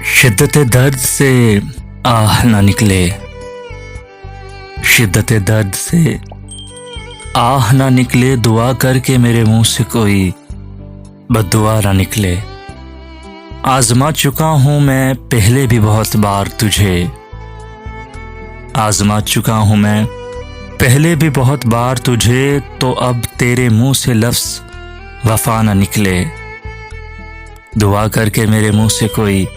शिद्दत दर्द से आह ना निकले, शिद्दत दर्द से आह ना निकले। दुआ करके मेरे मुंह से कोई बद्दुआ ना निकले। आजमा चुका हूं मैं पहले भी बहुत बार तुझे, आजमा चुका हूं मैं पहले भी बहुत बार तुझे। तो अब तेरे मुंह से लफ्ज़ वफा ना निकले। दुआ करके मेरे मुंह से कोई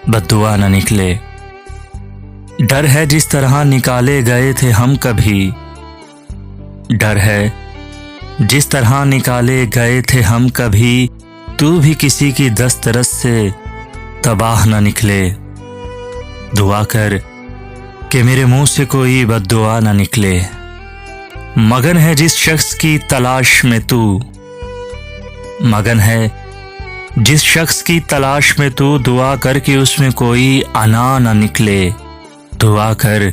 बद्दुआ ना निकले। डर है जिस तरह निकाले गए थे हम कभी, डर है जिस तरह निकाले गए थे हम कभी। तू भी किसी की दस्तरस से तबाह ना निकले। दुआ कर कि मेरे मुंह से कोई बद्दुआ ना निकले। मगन है जिस शख्स की तलाश में तू, मगन है जिस शख्स की तलाश में तू। दुआ कर कि उसमें कोई अना ना निकले। दुआ कर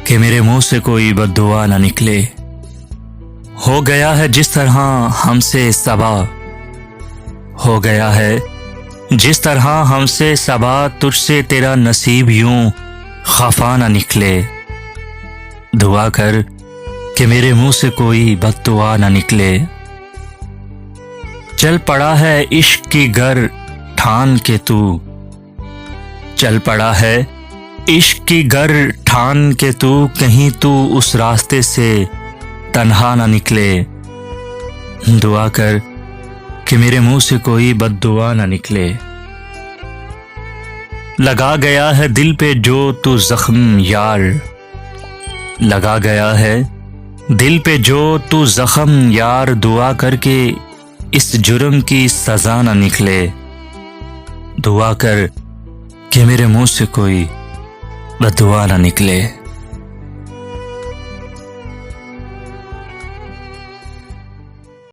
कि मेरे मुंह से कोई बद्दुआ ना निकले। हो गया है जिस तरह हमसे सबा, हो गया है जिस तरह हमसे सबा। तुझसे तेरा नसीब यूं खफा ना निकले। दुआ कर कि मेरे मुंह से कोई बद्दुआ ना निकले। चल पड़ा है इश्क की गर ठान के तू, चल पड़ा है इश्क की गर ठान के तू। कहीं तू उस रास्ते से तन्हा ना निकले। दुआ कर कि मेरे मुंह से कोई बद्दुआ ना निकले। लगा गया है दिल पे जो तू जख्म यार, लगा गया है दिल पे जो तू जख्म यार। दुआ करके इस जुर्म की सजा ना निकले। दुआ कर कि मेरे मुंह से कोई बद्दुआ ना निकले।